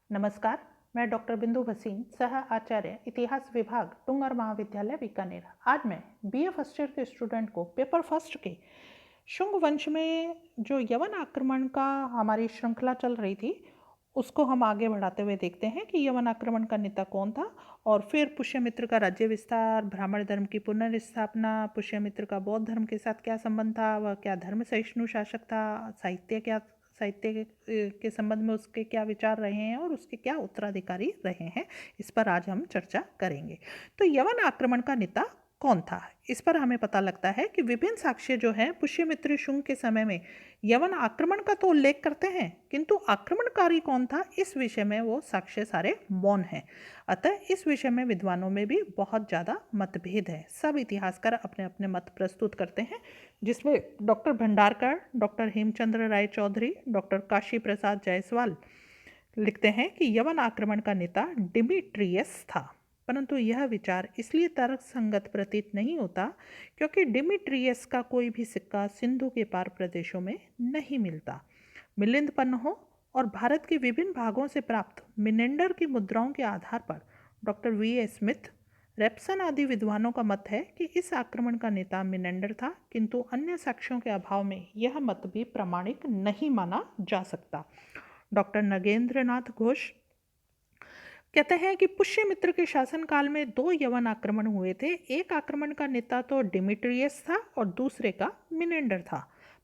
नमस्कार, मैं डॉक्टर बिंदु भसीन, सह आचार्य इतिहास विभाग टुंगर महाविद्यालय बीकानेर। आज मैं बीए फर्स्ट ईयर के स्टूडेंट को पेपर फर्स्ट के शुंग वंश में जो यवन आक्रमण का हमारी श्रृंखला चल रही थी उसको हम आगे बढ़ाते हुए देखते हैं कि यवन आक्रमण का नेता कौन था और फिर पुष्यमित्र का राज्य विस्तार, ब्राह्मण धर्म की पुनर्स्थापना, पुष्यमित्र का बौद्ध धर्म के साथ क्या संबंध था, वह क्या धर्म सहिष्णु शासक था, साहित्य के संबंध में उसके क्या विचार रहे हैं और उसके क्या उत्तराधिकारी रहे हैं, इस पर आज हम चर्चा करेंगे। तो यवन आक्रमण का नेता कौन था, इस पर हमें पता लगता है कि विभिन्न साक्ष्य जो हैं पुष्यमित्र शुंग के समय में यवन आक्रमण का तो उल्लेख करते हैं, किंतु आक्रमणकारी कौन था इस विषय में वो साक्ष्य सारे मौन हैं। अतः इस विषय में विद्वानों में भी बहुत ज़्यादा मतभेद है। सब इतिहासकार अपने अपने मत प्रस्तुत करते हैं, जिसमें डॉक्टर भंडारकर, डॉक्टर हेमचंद्र राय चौधरी, डॉक्टर काशी प्रसाद जायसवाल लिखते हैं कि यवन आक्रमण का नेता डिमिट्रियस था। परंतु यह विचार इसलिए तर्कसंगत प्रतीत नहीं होता क्योंकि डिमिट्रियस का कोई भी सिक्का सिंधु के पार प्रदेशों में नहीं मिलता। मिलिंद पन्नहों और भारत के विभिन्न भागों से प्राप्त मिनेंडर की मुद्राओं के आधार पर डॉक्टर वी स्मिथ, रेप्सन आदि विद्वानों का मत है कि इस आक्रमण का नेता मिनेंडर था, किंतु अन्य साक्ष्यों के अभाव में यह मत भी प्रामाणिक नहीं माना जा सकता। डॉक्टर नगेंद्रनाथ घोष कहते हैं कि पुष्यमित्र के शासनकाल में 2 यवन आक्रमण हुए थे। एक आक्रमण का नेता तो डिमिट्रियस था और दूसरे का मिनेंडर था।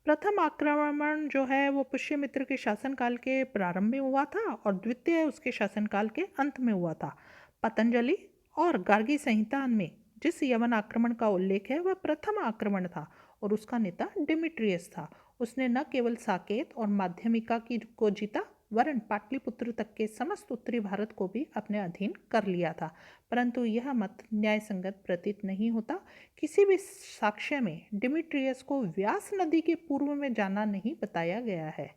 प्रथम आक्रमण जो है वो पुष्यमित्र के शासनकाल के प्रारंभ में हुआ था और द्वितीय उसके शासनकाल के अंत में हुआ था। पतंजलि और गार्गी संहिता में जिस यवन आक्रमण का उल्लेख है वह प्रथम आक्रमण था और उसका नेता डिमिट्रियस था। उसने न केवल साकेत और माध्यमिका को जीता वरन पाटलिपुत्र तक के समस्त उत्तरी भारत को भी अपने अधीन कर लिया था, परंतु यह मत न्यायसंगत प्रतीत नहीं होता। किसी भी साक्ष्य में डिमिट्रियस को व्यास नदी के पूर्व में जाना नहीं बताया गया है।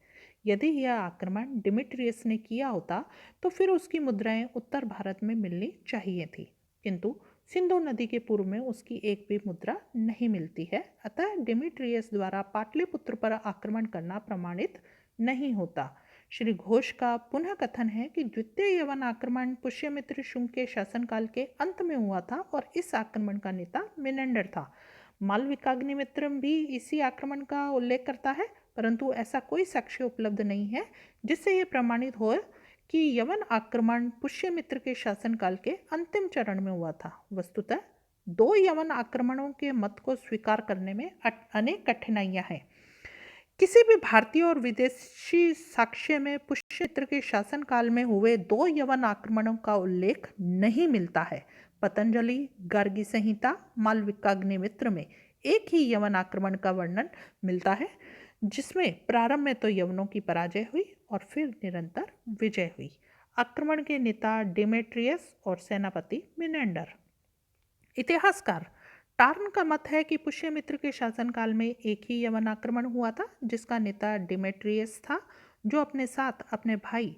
यदि यह आक्रमण डिमिट्रियस ने किया होता तो फिर उसकी मुद्राएं उत्तर भारत में मिलनी चाहिए थी, किंतु सिंधु नदी के पूर्व में उसकी एक भी मुद्रा नहीं मिलती है। अतः डिमिट्रियस द्वारा पाटलिपुत्र पर आक्रमण करना प्रमाणित नहीं होता। श्री घोष का पुनः कथन है कि द्वितीय यवन आक्रमण पुष्यमित्र शुंग के शासनकाल के अंत में हुआ था और इस आक्रमण का नेता मिनेंडर था। मालविकाग्निमित्र भी इसी आक्रमण का उल्लेख करता है, परंतु ऐसा कोई साक्ष्य उपलब्ध नहीं है जिससे यह प्रमाणित हो कि यवन आक्रमण पुष्यमित्र के शासनकाल के अंतिम चरण में हुआ था। वस्तुतः 2 यवन आक्रमणों के मत को स्वीकार करने में अनेक कठिनाइयां हैं। किसी भी भारतीय और विदेशी साक्ष्य में पुष्यमित्र के शासनकाल में हुए 2 यवन आक्रमणों का उल्लेख नहीं मिलता है। पतंजलि, गार्गी संहिता, मालविकाग्निमित्र में एक ही यवन आक्रमण का वर्णन मिलता है, जिसमें प्रारंभ में तो यवनों की पराजय हुई और फिर निरंतर विजय हुई। आक्रमण के नेता डिमेट्रियस और सेनापति मिनेंडर। इतिहासकार टार्न का मत है कि पुष्यमित्र के शासनकाल में एक ही यवन आक्रमण हुआ था जिसका नेता डिमेट्रियस था, जो अपने साथ अपने भाई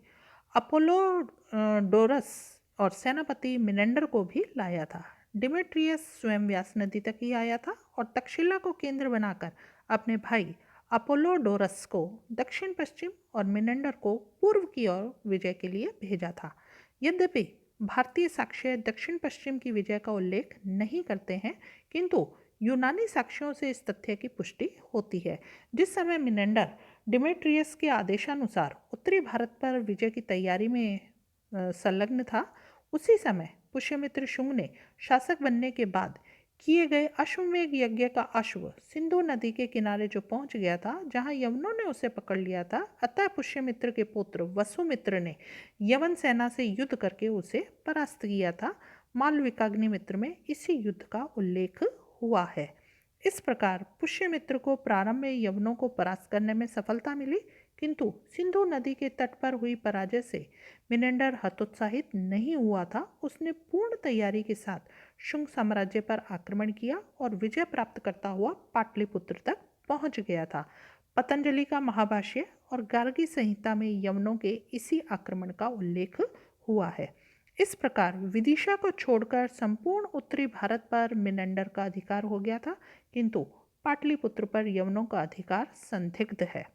अपोलोडोरस और सेनापति मिनेंडर को भी लाया था। डिमेट्रियस स्वयं व्यास नदी तक ही आया था और तक्षशिला को केंद्र बनाकर अपने भाई अपोलोडोरस को दक्षिण पश्चिम और मिनेंडर को पूर्व की ओर विजय के लिए भेजा था। यद्यपि भारतीय साक्ष्य दक्षिण पश्चिम की विजय का उल्लेख नहीं करते हैं, किंतु यूनानी साक्ष्यों से इस तथ्य की पुष्टि होती है। जिस समय मिनेंडर डिमेट्रियस के आदेशानुसार उत्तरी भारत पर विजय की तैयारी में संलग्न था, उसी समय पुष्यमित्र शुंग ने शासक बनने के बाद किए गए अश्वमेध यज्ञ का अश्व सिंधु नदी के किनारे जो पहुंच गया था, जहां यवनों ने उसे पकड़ लिया था, अतः पुष्यमित्र के पुत्र वसुमित्र ने यवन सेना से युद्ध करके उसे परास्त किया था। मालविकाग्निमित्र में इसी युद्ध का उल्लेख हुआ है। इस प्रकार पुष्यमित्र को प्रारंभ में यवनों को परास्त करने में सफलता मिली, किंतु सिंधु नदी के तट पर हुई पराजय से मिनेंडर हतोत्साहित नहीं हुआ था। उसने पूर्ण तैयारी के साथ शुंग साम्राज्य पर आक्रमण किया और विजय प्राप्त करता हुआ पाटलिपुत्र तक पहुंच गया था। पतंजलि का महाभाष्य और गार्गी संहिता में यवनों के इसी आक्रमण का उल्लेख हुआ है। इस प्रकार विदिशा को छोड़कर संपूर्ण उत्तरी भारत पर मिनेंडर का अधिकार हो गया था, किंतु पाटलिपुत्र पर यवनों का अधिकार संदिग्ध है।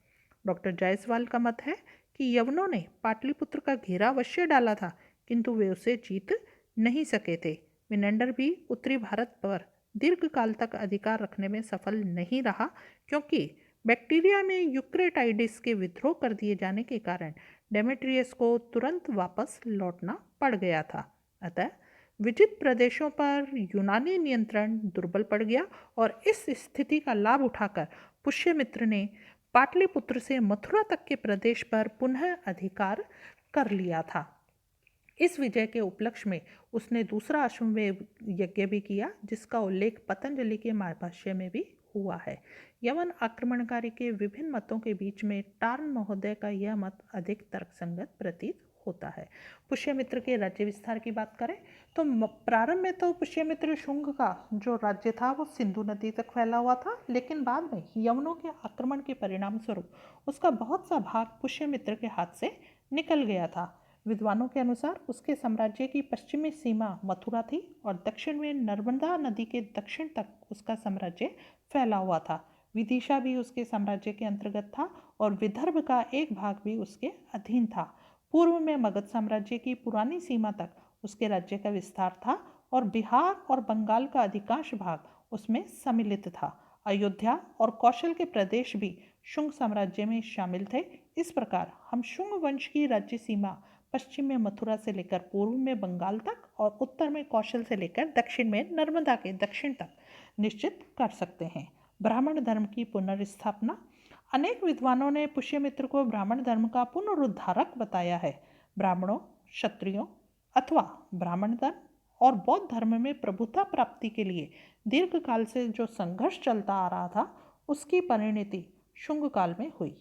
डॉक्टर जायसवाल का मत है कि यवनों ने पाटलिपुत्र का घेरा अवश्य डाला था, किंतु वे उसे जीत नहीं सके थे। मिनेंडर भी उत्तरी भारत पर दीर्घकाल तक अधिकार रखने में सफल नहीं रहा, क्योंकि बैक्टीरिया में यूक्रेटाइडिस के विद्रोह कर दिए जाने के कारण डेमेट्रियस को तुरंत वापस लौटना पड़ गया था। अतः विजित प्रदेशों पर यूनानी नियंत्रण दुर्बल पड़ गया और इस स्थिति का लाभ उठाकर पुष्यमित्र ने पाटलिपुत्र से मथुरा तक के प्रदेश पर पुनः अधिकार कर लिया था। इस विजय के उपलक्ष्य में उसने दूसरा अश्वमेध यज्ञ भी किया, जिसका उल्लेख पतंजलि के महाभाष्य में भी हुआ है। यवन आक्रमणकारी के विभिन्न मतों के बीच में टार्न महोदय का यह मत अधिक तर्कसंगत प्रतीत होता है। पुष्यमित्र के राज्य विस्तार की बात करें तो प्रारंभ में तो पुष्यमित्र शुंग का जो राज्य था वो सिंधु नदी तक फैला हुआ था, लेकिन बाद में यवनों के आक्रमण के परिणाम स्वरूप उसका बहुत सा भाग पुष्यमित्र के हाथ से निकल गया था। विद्वानों के अनुसार उसके साम्राज्य की पश्चिमी सीमा मथुरा थी और दक्षिण में नर्मदा नदी के दक्षिण तक उसका साम्राज्य फैला हुआ था। विदिशा भी उसके साम्राज्य के अंतर्गत था और विदर्भ का एक भाग भी उसके अधीन था। पूर्व में मगध साम्राज्य की पुरानी सीमा तक उसके राज्य का विस्तार था और बिहार और बंगाल का अधिकांश भाग उसमें सम्मिलित था। अयोध्या और कौशल के प्रदेश भी शुंग साम्राज्य में शामिल थे। इस प्रकार हम शुंग वंश की राज्य सीमा पश्चिम में मथुरा से लेकर पूर्व में बंगाल तक और उत्तर में कौशल से लेकर दक्षिण में नर्मदा के दक्षिण तक निश्चित कर सकते हैं। ब्राह्मण धर्म की पुनर्स्थापना। अनेक विद्वानों ने पुष्यमित्र को ब्राह्मण धर्म का पुनरुद्धारक बताया है। ब्राह्मणों, क्षत्रियों अथवा ब्राह्मण धर्म और बौद्ध धर्म में प्रभुता प्राप्ति के लिए दीर्घकाल से जो संघर्ष चलता आ रहा था, उसकी परिणति शुंग काल में हुई।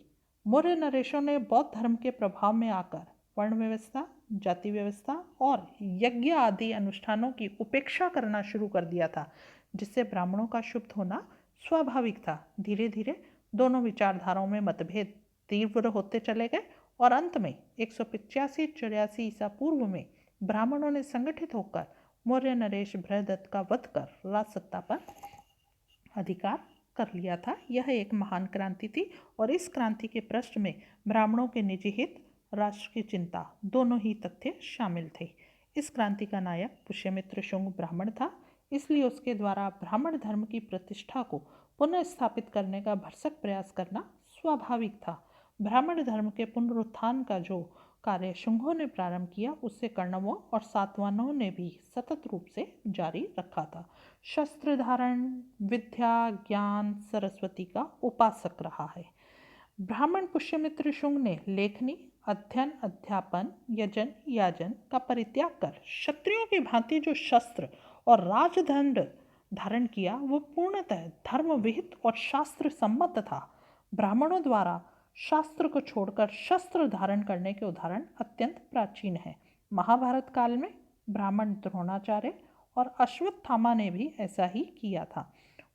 मौर्य नरेशों ने बौद्ध धर्म के प्रभाव में आकर वर्ण व्यवस्था, जाति व्यवस्था और यज्ञ आदि अनुष्ठानों की उपेक्षा करना शुरू कर दिया था, जिससे ब्राह्मणों का क्षुब्ध होना स्वाभाविक था। धीरे धीरे दोनों विचारधाराओं में मतभेद तीव्र होते चले गए और अंत में 185-84 ईसा पूर्व में ब्राह्मणों ने संगठित होकर मौर्य नरेश बृहदत्त का वध कर राज सत्ता पर अधिकार कर लिया था। यह एक महान क्रांति थी और इस क्रांति के पृष्ठ में ब्राह्मणों के निजी हित, राष्ट्र की चिंता दोनों ही तथ्य शामिल थे। इस क्रांति का नायक पुष्यमित्र शुंग ब्राह्मण था, इसलिए उसके द्वारा ब्राह्मण धर्म की प्रतिष्ठा को पुनः स्थापित करने का भरसक प्रयास करना स्वाभाविक था। ब्राह्मण धर्म के पुनरुत्थान का जो कार्य शुंगों ने प्रारंभ किया, उससे कर्णवों और सातवाहनों ने भी सतत रूप से जारी रखा था। शस्त्र धारण, विद्या, ज्ञान, सरस्वती का उपासक रहा है। ब्राह्मण पुष्यमित्र शुंग ने लेखनी, अध्ययन, अध्यापन, यजन, याजन का परित्याग कर क्षत्रियों की भांति जो शस्त्र और राजदंड धारण किया, वो पूर्णतः धर्म विहित और शास्त्र सम्मत था। ब्राह्मणों द्वारा शास्त्र को छोड़कर शस्त्र धारण करने के उदाहरण अत्यंत प्राचीन हैं। महाभारत काल में ब्राह्मण द्रोणाचार्य और अश्वत्थामा ने भी ऐसा ही किया था।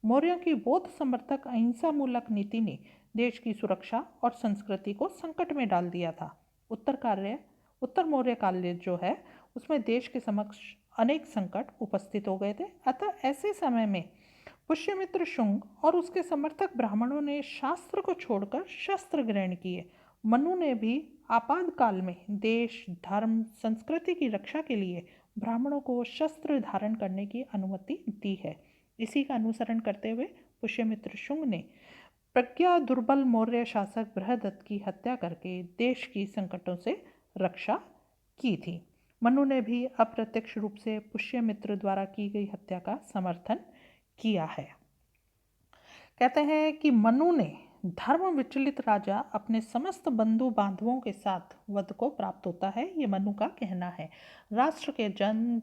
मौर्यों की बौद्ध समर्थक अहिंसा मूलक नीति ने देश की सुरक्षा और संस्कृति को संकट में डाल दिया था। उत्तर मौर्य काल जो है उसमें देश के समक्ष अनेक संकट उपस्थित हो गए थे। अतः ऐसे समय में पुष्यमित्र शुंग और उसके समर्थक ब्राह्मणों ने शास्त्र को छोड़कर शस्त्र ग्रहण किए। मनु ने भी आपातकाल में देश, धर्म, संस्कृति की रक्षा के लिए ब्राह्मणों को शस्त्र धारण करने की अनुमति दी है। इसी का अनुसरण करते हुए पुष्यमित्र शुंग ने प्रज्ञा दुर्बल मौर्य शासक बृहदत्त की हत्या करके देश की संकटों से रक्षा की थी। मनु ने भी अप्रत्यक्ष रूप से पुष्यमित्र द्वारा की गई हत्या का समर्थन किया है। कहते हैं कि मनु ने धर्म विचलित राजा अपने समस्त बंधु बांधवों के साथ वध को प्राप्त होता है, ये मनु का कहना है। राष्ट्र के जन,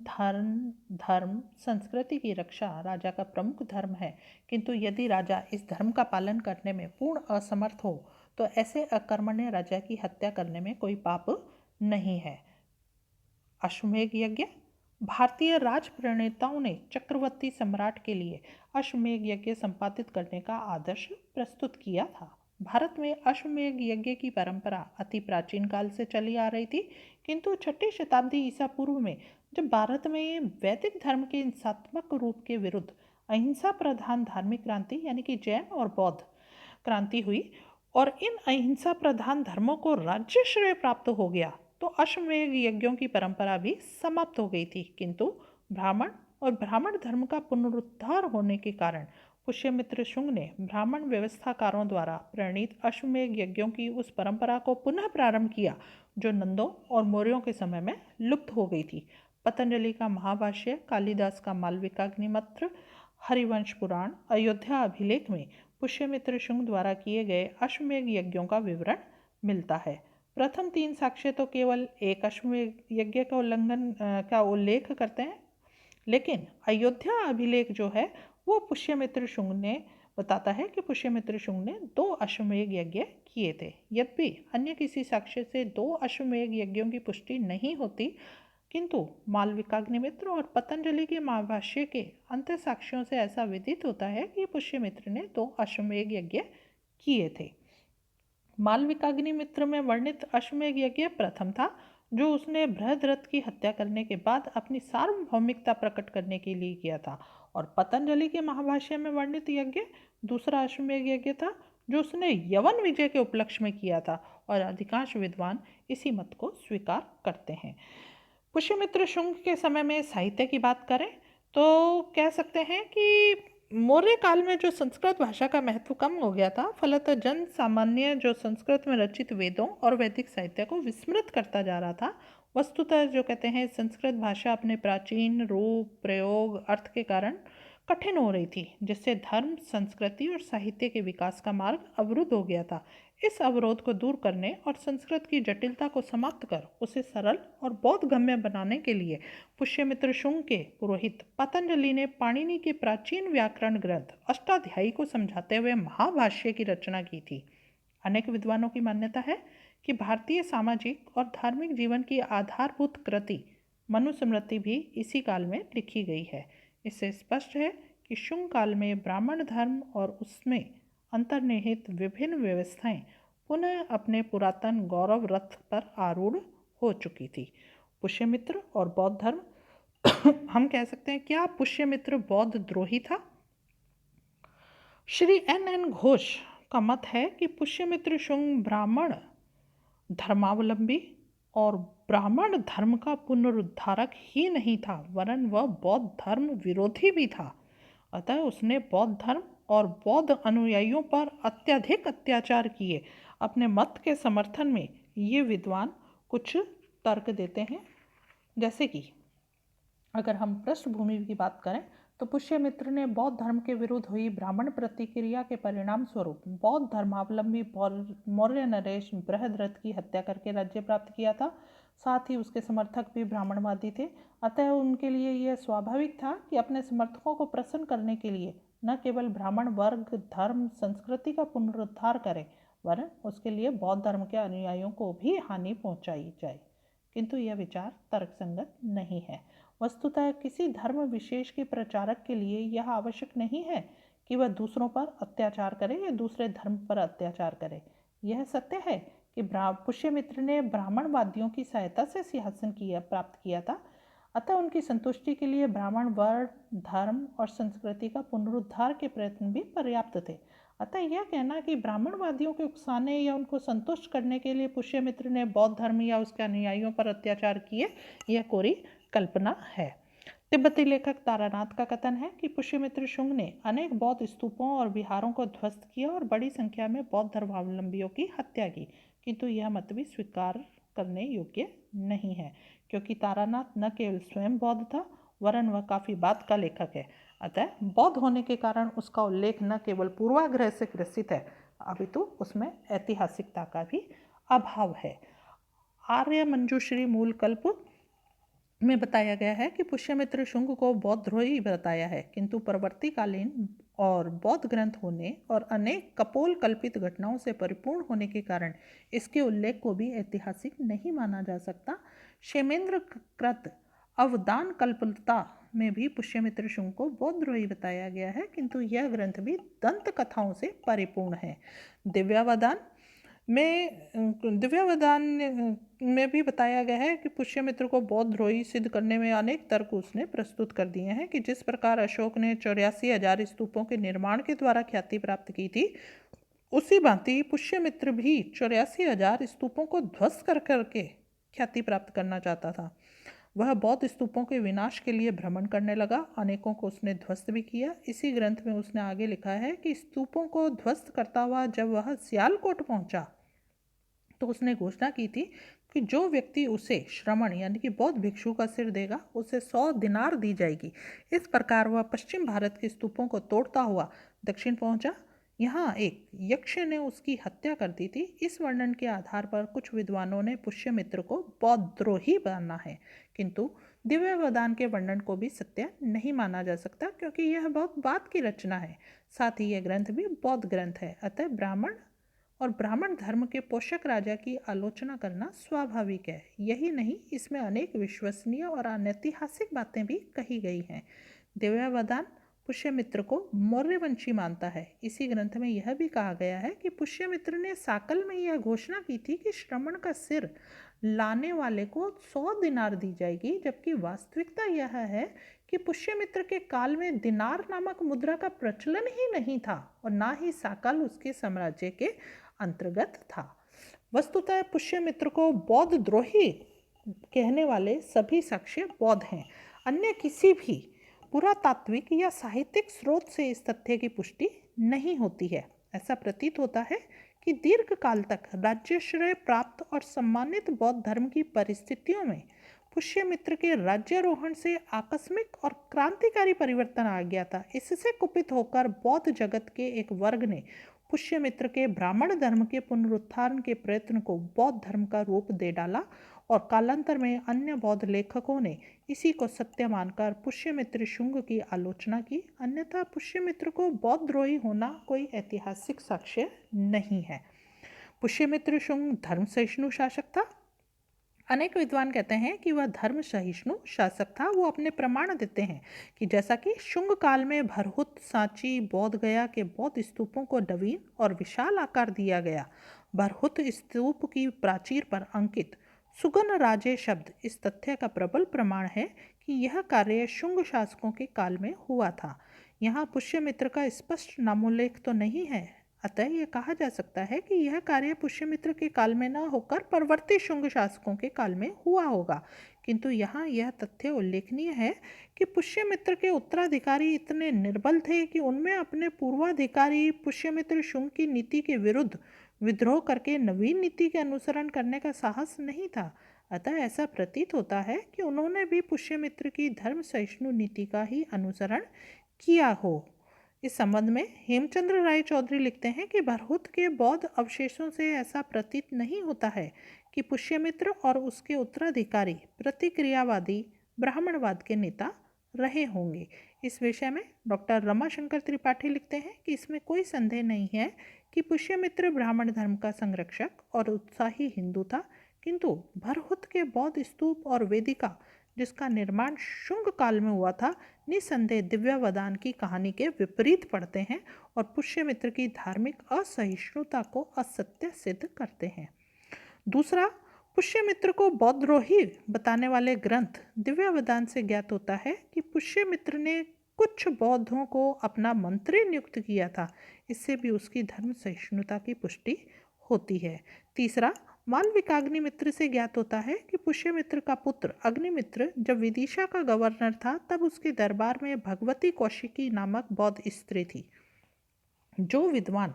धर्म, संस्कृति की रक्षा राजा का प्रमुख धर्म है, किंतु यदि राजा इस धर्म का पालन करने में पूर्ण असमर्थ हो तो ऐसे अकर्मण्य राजा की हत्या करने में कोई पाप नहीं है। अश्वमेध यज्ञ। भारतीय राज प्रणेताओं ने चक्रवर्ती सम्राट के लिए अश्वमेध यज्ञ संपादित करने का आदर्श प्रस्तुत किया था। भारत में अश्वमेध यज्ञ की परंपरा अति प्राचीन काल से चली आ रही थी, किंतु 6ठी शताब्दी ईसा पूर्व में जब भारत में वैदिक धर्म के हिंसात्मक रूप के विरुद्ध अहिंसा प्रधान धार्मिक क्रांति यानी कि जैन और बौद्ध क्रांति हुई, और इन अहिंसा प्रधान धर्मों को राज्य श्रेय प्राप्त हो गया तो अश्वमेध यज्ञों की परंपरा भी समाप्त हो गई थी। किंतु ब्राह्मण और ब्राह्मण धर्म का पुनरुद्धार होने के कारण पुष्यमित्र शुंग ने ब्राह्मण व्यवस्थाकारों द्वारा प्रणीत अश्वमेध यज्ञों की उस परंपरा को पुनः प्रारंभ किया जो नंदों और मौर्यों के समय में लुप्त हो गई थी। पतंजलि का महाभाष्य, कालिदास का मालविकाग्निमित्र, हरिवंश पुराण, अयोध्या अभिलेख में पुष्यमित्र शुंग द्वारा किए गए अश्वमेध यज्ञों का विवरण मिलता है। प्रथम 3 साक्ष्य तो केवल एक अश्वमेध यज्ञ का उल्लेख करते हैं, लेकिन अयोध्या अभिलेख जो है वो पुष्यमित्र शुंग ने बताता है कि पुष्यमित्र शुंग ने 2 अश्वमेध यज्ञ किए थे। यद्यपि अन्य किसी साक्ष्य से 2 अश्वमेध यज्ञों की पुष्टि नहीं होती, किंतु मालविकाग्निमित्र और पतंजलि के महाभाष्य के अंत्य साक्ष्यों से ऐसा विदित होता है कि पुष्यमित्र ने 2 अश्वमेध यज्ञ किए थे। मालविकाग्निमित्र में वर्णित अश्वमेध यज्ञ प्रथम था, जो उसने बृहद्रथ की हत्या करने के बाद अपनी सार्वभौमिकता प्रकट करने के लिए किया था, और पतंजलि के महाभाष्य में वर्णित यज्ञ दूसरा अश्वमेध यज्ञ था जो उसने यवन विजय के उपलक्ष्य में किया था, और अधिकांश विद्वान इसी मत को स्वीकार करते हैं। पुष्यमित्र शुंग के समय में साहित्य की बात करें तो कह सकते हैं कि मौर्य काल में जो संस्कृत भाषा का महत्व कम हो गया था, फलतः जन सामान्य जो संस्कृत में रचित वेदों और वैदिक साहित्य को विस्मृत करता जा रहा था। वस्तुतः जो कहते हैं संस्कृत भाषा अपने प्राचीन रूप, प्रयोग, अर्थ के कारण कठिन हो रही थी, जिससे धर्म, संस्कृति और साहित्य के विकास का मार्ग अवरुद्ध हो गया था। इस अवरोध को दूर करने और संस्कृत की जटिलता को समाप्त कर उसे सरल और बोधगम्य बनाने के लिए पुष्यमित्र शुंग के पुरोहित पतंजलि ने पाणिनि के प्राचीन व्याकरण ग्रंथ अष्टाध्यायी को समझाते हुए महाभाष्य की रचना की थी। अनेक विद्वानों की मान्यता है कि भारतीय सामाजिक और धार्मिक जीवन की आधारभूत कृति मनुस्मृति भी इसी काल में लिखी गई है। इससे स्पष्ट है कि शुंग काल में ब्राह्मण धर्म और उसमें अंतर्निहित विभिन्न व्यवस्थाएं पुनः अपने पुरातन गौरव रथ पर आरूढ़ हो चुकी थी। पुष्यमित्र और बौद्ध धर्म हम कह सकते हैं, क्या पुष्यमित्र बौद्ध द्रोही था? श्री N घोष का मत है कि पुष्यमित्र शुंग ब्राह्मण धर्मावलंबी और ब्राह्मण धर्म का पुनरुद्धारक ही नहीं था, वरन वह बौद्ध धर्म विरोधी भी था। अतः उसने बौद्ध धर्म और बौद्ध अनुयायियों पर अत्यधिक अत्याचार किए। अपने मत के समर्थन में ये विद्वान कुछ तर्क देते हैं, जैसे कि अगर हम पृष्ठभूमि की बात करें तो पुष्यमित्र ने बौद्ध धर्म के विरुद्ध हुई ब्राह्मण प्रतिक्रिया के परिणाम स्वरूप बौद्ध धर्मावलंबी मौर्य नरेश बृहद्रथ की हत्या करके राज्य प्राप्त किया था। साथ ही उसके समर्थक भी ब्राह्मणवादी थे, अतः उनके लिए यह स्वाभाविक था कि अपने समर्थकों को प्रसन्न करने के लिए न केवल ब्राह्मण वर्ग, धर्म, संस्कृति का पुनरुद्धार करें, वरन उसके लिए बौद्ध धर्म के अनुयायियों को भी हानि पहुंचाई जाए। किंतु यह विचार तर्कसंगत नहीं है। वस्तुतः किसी धर्म विशेष के प्रचारक के लिए यह आवश्यक नहीं है कि वह दूसरों पर अत्याचार करे या दूसरे धर्म पर अत्याचार करे। यह सत्य है कि पुष्यमित्र ने ब्राह्मणवादियों की सहायता से सिंहासन प्राप्त किया था, अतः उनकी संतुष्टि के लिए ब्राह्मण वर्ण, धर्म और संस्कृति का पुनरुद्धार के प्रयत्न भी पर्याप्त थे। अतः यह कहना कि ब्राह्मणवादियों के उकसाने या उनको संतुष्ट करने के लिए पुष्यमित्र ने बौद्ध धर्म या उसके अनुयायियों पर अत्याचार किए, यह कोरी कल्पना है। तिब्बती लेखक तारानाथ का कथन है कि पुष्यमित्र शुंग ने अनेक बौद्ध स्तूपों और विहारों को ध्वस्त किया और बड़ी संख्या में बौद्ध धर्मावलंबियों की हत्या की, किंतु यह मत भी स्वीकार करने योग्य नहीं है, क्योंकि तारानाथ न केवल स्वयं बौद्ध था, वरन वह काफ़ी बाद का लेखक है। अतः बौद्ध होने के कारण उसका उल्लेख न केवल पूर्वाग्रह से ग्रसित है, अपितु उसमें ऐतिहासिकता का भी अभाव है। आर्य मंजूश्री मूल कल्प में बताया गया है कि पुष्यमित्र शुंग को बौद्ध द्रोही बताया है, किंतु परवर्तीकालीन और बौद्ध ग्रंथ होने और अनेक कपोल कल्पित घटनाओं से परिपूर्ण होने के कारण इसके उल्लेख को भी ऐतिहासिक नहीं माना जा सकता। क्षेमेंद्र कृत अवदान कल्पता में भी पुष्यमित्र शुंग को बौद्ध द्रोही बताया गया है, किंतु यह ग्रंथ भी दंत कथाओं से परिपूर्ण है। दिव्यावदान में भी बताया गया है कि पुष्यमित्र को बौद्ध द्रोही सिद्ध करने में अनेक तर्क उसने प्रस्तुत कर दिए हैं कि जिस प्रकार अशोक ने 84,000 स्तूपों के निर्माण के द्वारा ख्याति प्राप्त की थी, उसी भांति पुष्यमित्र भी 84,000 स्तूपों को ध्वस्त कर करके ख्याति प्राप्त करना चाहता था। वह बौद्ध स्तूपों के विनाश के लिए भ्रमण करने लगा। अनेकों को उसने ध्वस्त भी किया। इसी ग्रंथ में उसने आगे लिखा है कि स्तूपों को ध्वस्त करता हुआ जब वह सियालकोट पहुंचा तो उसने घोषणा की थी कि जो व्यक्ति उसे श्रमण यानी कि बौद्ध भिक्षु का सिर देगा उसे 100 दिनार दी जाएगी। इस प्रकार वह पश्चिम भारत के स्तूपों को तोड़ता हुआ दक्षिण पहुंचा। यहाँ एक यक्ष ने उसकी हत्या कर दी थी। इस वर्णन के आधार पर कुछ विद्वानों ने पुष्यमित्र को बौद्धद्रोही माना है, किंतु दिव्यवदान के वर्णन को भी सत्य नहीं माना जा सकता क्योंकि यह बहुत बाद की रचना है। साथ ही यह ग्रंथ भी बौद्ध ग्रंथ है, अतः ब्राह्मण धर्म के पोषक राजा की आलोचना करना स्वाभाविक है। यही नहीं, इसमें अनेक विश्वसनीय और अनैतिहासिक बातें भी कही गई हैं। दिव्यवदान पुष्यमित्र को मौर्यवंशी मानता है। इसी ग्रंथ में यह भी कहा गया है कि पुष्यमित्र ने साकल में यह घोषणा की थी कि श्रमण का सिर लाने वाले को 100 दिनार दी जाएगी, जबकि वास्तविकता यह है कि पुष्यमित्र के काल में दिनार नामक मुद्रा का प्रचलन ही नहीं था और ना ही साकल उसके साम्राज्य के अंतर्गत था। वस्तुतः पुष्यमित्र को बौद्ध द्रोही कहने वाले सभी साक्ष्य बौद्ध हैं। अन्य किसी भी पुरातात्विक या साहित्यिक स्रोत से इस तथ्य की पुष्टि नहीं होती है। ऐसा प्रतीत होता है कि दीर्घ काल तक राज्याश्रय प्राप्त और सम्मानित बौद्ध धर्म की परिस्थितियों में पुष्यमित्र के राज्यारोहण से आकस्मिक और क्रांतिकारी परिवर्तन आ गया था। इससे कुपित होकर बौद्ध जगत के एक वर्ग ने पुष्यमित्र के ब्राह्मण धर्म के पुनरुत्थान के प्रयत्न को बौद्ध धर्म का रूप दे डाला और कालांतर में अन्य बौद्ध लेखकों ने इसी को सत्य मानकर पुष्यमित्र शुंग की आलोचना की। अन्यथा पुष्यमित्र को बौद्धद्रोही होना कोई ऐतिहासिक साक्ष्य नहीं है। पुष्यमित्र शुंग धर्म सहिष्णु शासक था। अनेक विद्वान कहते हैं कि वह धर्म सहिष्णु शासक था। वो अपने प्रमाण देते हैं कि जैसा कि शुंग काल में भरहुत, सांची, बोध गया के बौद्ध स्तूपों को नवीन और विशाल आकार दिया गया। भरहुत स्तूप की प्राचीर पर अंकित सुगन राजे शब्द इस तथ्य का प्रबल प्रमाण है कि यह कार्य शुंग शासकों के काल में हुआ था। यहाँ पुष्यमित्र का स्पष्ट नामोल्लेख तो नहीं है, अतः यह कहा जा सकता है कि यह कार्य पुष्यमित्र के काल में न होकर परवर्ती शुंग शासकों के काल में हुआ होगा। किंतु यहाँ यह तथ्य उल्लेखनीय है कि पुष्यमित्र के उत्तराधिकारी इतने निर्बल थे कि उनमें अपने पूर्वाधिकारी पुष्यमित्र शुंग की नीति के विरुद्ध विद्रोह करके नवीन नीति के अनुसरण करने का साहस नहीं था। अतः ऐसा प्रतीत होता है कि उन्होंने भी पुष्यमित्र की धर्म सहिष्णु नीति का ही अनुसरण किया हो। इस संबंध में हेमचंद्र राय चौधरी लिखते हैं कि भरहुत के बौद्ध अवशेषों से ऐसा प्रतीत नहीं होता है कि पुष्यमित्र और उसके उत्तराधिकारी प्रतिक्रियावादी ब्राह्मणवाद के नेता रहे होंगे। इस विषय में डॉक्टर रमाशंकर त्रिपाठी लिखते हैं कि इसमें कोई संदेह नहीं है कि पुष्यमित्र ब्राह्मण धर्म का संरक्षक और उत्साही हिंदू था, किंतु भरहुत के बौद्ध स्तूप और वेदिका जिसका निर्माण शुंग काल में हुआ था निसंदेह दिव्यवदान की कहानी के विपरीत पड़ते हैं और पुष्यमित्र की धार्मिक असहिष्णुता को असत्य सिद्ध करते हैं। दूसरा, पुष्यमित्र को बौद्धद्रोही बताने वाले ग्रंथ दिव्यवदान से ज्ञात होता है कि पुष्यमित्र ने कुछ बौद्धों को अपना मंत्री नियुक्त किया था। इससे भी उसकी धर्म सहिष्णुता की पुष्टि होती है। तीसरा, मालविकाग्निमित्र से ज्ञात होता है कि पुष्यमित्र का पुत्र अग्निमित्र जब विदिशा का गवर्नर था तब उसके दरबार में भगवती कौशिकी नामक बौद्ध स्त्री थी। जो विद्वान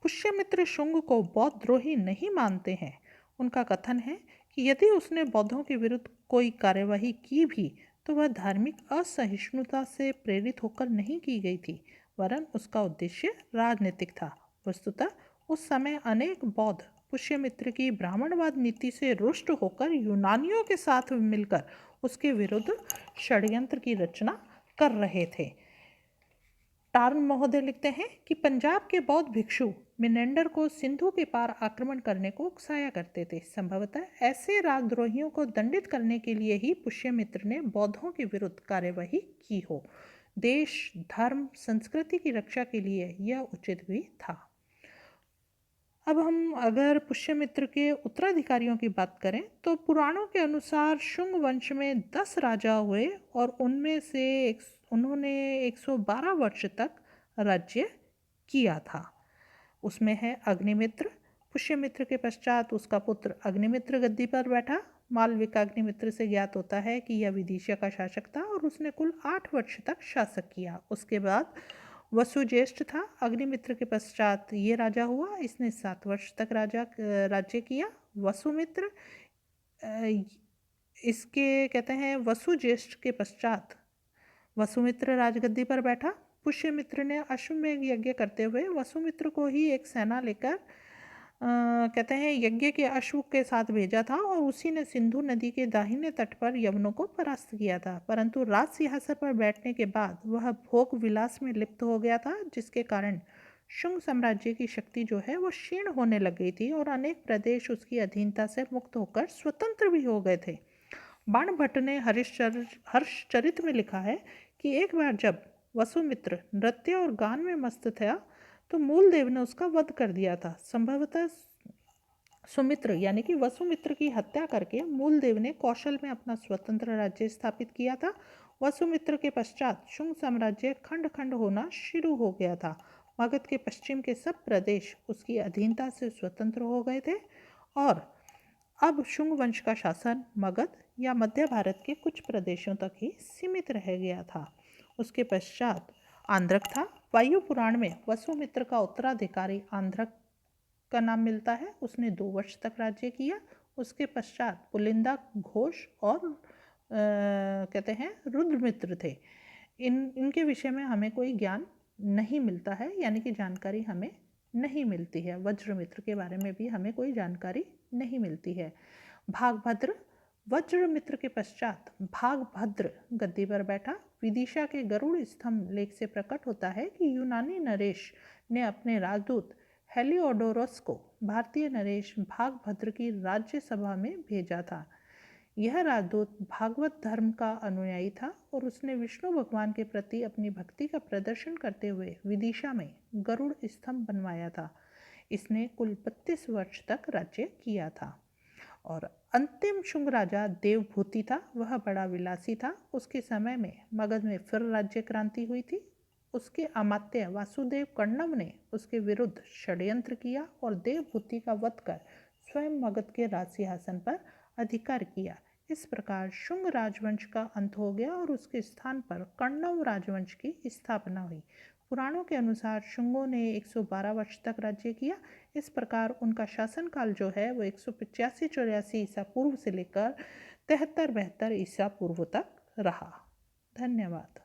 पुष्यमित्र शुंग को बौद्धद्रोही नहीं मानते हैं उनका कथन है कि यदि उसने बौद्धों के विरुद्ध कोई कार्यवाही की भी तो वह धार्मिक असहिष्णुता से प्रेरित होकर नहीं की गई थी, वरन उसका उद्देश्य राजनीतिक था। वस्तुतः उस समय अनेक बौद्ध पुष्यमित्र की ब्राह्मणवाद नीति से रुष्ट होकर यूनानियों के साथ मिलकर उसके विरुद्ध षड्यंत्र की रचना कर रहे थे। टार्न महोदय लिखते हैं कि पंजाब के बौद्ध भिक्षु मिनेंडर को सिंधु के पार आक्रमण करने को उकसाया करते थे। संभवतः ऐसे राजद्रोहियों को दंडित करने के लिए ही पुष्यमित्र ने बौद्धों के विरुद्ध कार्यवाही की हो। देश, धर्म, संस्कृति की रक्षा के लिए यह उचित भी था। अब हम अगर पुष्यमित्र के उत्तराधिकारियों की बात करें तो पुराणों के अनुसार शुंग वंश में 10 राजा हुए और उनमें से उन्होंने 112 वर्ष तक राज्य किया था। उसमें है अग्निमित्र। पुष्यमित्र के पश्चात उसका पुत्र अग्निमित्र गद्दी पर बैठा। मालविका अग्निमित्र से ज्ञात होता है कि यह विदिशा का शासक था और उसने कुल 8 वर्ष तक शासक किया। उसके बाद वसुज्येष्ठ था। अग्निमित्र के पश्चात ये राजा हुआ, इसने 7 वर्ष तक राज्य किया। वसुमित्र, इसके कहते हैं वसुज्येष्ठ के पश्चात वसुमित्र राजगद्दी पर बैठा। पुष्यमित्र ने अश्वमेध यज्ञ करते हुए वसुमित्र को ही एक सेना लेकर कहते हैं यज्ञ के अश्व के साथ भेजा था और उसी ने सिंधु नदी के दाहिने तट पर यवनों को परास्त किया था। परंतु राज सिंहासन पर बैठने के बाद वह भोग विलास में लिप्त हो गया था, जिसके कारण शुंग साम्राज्य की शक्ति जो है वो क्षीण होने लग गई थी और अनेक प्रदेश उसकी अधीनता से मुक्त होकर स्वतंत्र भी हो गए थे। बाणभट्ट ने हर्षचरित में लिखा है कि एक बार जब वसुमित्र नृत्य और गान में मस्त था तो मूलदेव ने उसका वध कर दिया था। संभवतः सुमित्र यानी कि वसुमित्र की हत्या करके मूलदेव ने कौशल में अपना स्वतंत्र राज्य स्थापित किया था। वसुमित्र के पश्चात शुंग साम्राज्य खंड खंड होना शुरू हो गया था। मगध के पश्चिम के सब प्रदेश उसकी अधीनता से स्वतंत्र हो गए थे और अब शुंग वंश का शासन मगध या मध्य भारत के कुछ प्रदेशों तक ही सीमित रह गया था। उसके पश्चात आंध्रक था। वायु पुराण में वसुमित्र का उत्तराधिकारी आंध्रक का नाम मिलता है। उसने 2 वर्ष तक राज्य किया। उसके पश्चात पुलिंदा घोष और कहते हैं रुद्रमित्र थे। इनके विषय में हमें कोई ज्ञान नहीं मिलता है, यानी कि जानकारी हमें नहीं मिलती है। वज्रमित्र के बारे में भी हमें कोई जानकारी नहीं मिलती है। भागभद्र, वज्रमित्र के पश्चात भागभद्र गद्दी पर बैठा। विदिशा के गरुड़ स्तंभ लेख से प्रकट होता है कि यूनानी नरेश ने अपने राजदूत हेलियोडोरस को भारतीय नरेश भागभद्र की राज्यसभा में भेजा था। यह राजदूत भागवत धर्म का अनुयायी था और उसने विष्णु भगवान के प्रति अपनी भक्ति का प्रदर्शन करते हुए विदिशा में गरुड़ स्तंभ बनवाया था। इसने कुल 32 वर्ष तक राज्य किया था। और अंतिम शुंग राजा देवभूति था। वह बड़ा विलासी था। उसके समय में मगध में फिर राज्य क्रांति हुई थी। उसके अमात्य वासुदेव कण्व ने उसके विरुद्ध षड्यंत्र किया और देवभूति का वध कर स्वयं मगध के राज सिंहासन पर अधिकार किया। इस प्रकार शुंग राजवंश का अंत हो गया और उसके स्थान पर कण्व राजवंश की स्थापना हुई। पुराणों के अनुसार शुंगों ने 112 वर्ष तक राज्य किया। इस प्रकार उनका शासनकाल जो है वो 185-84 ईसा पूर्व से लेकर 73-72 ईसा पूर्व तक रहा। धन्यवाद।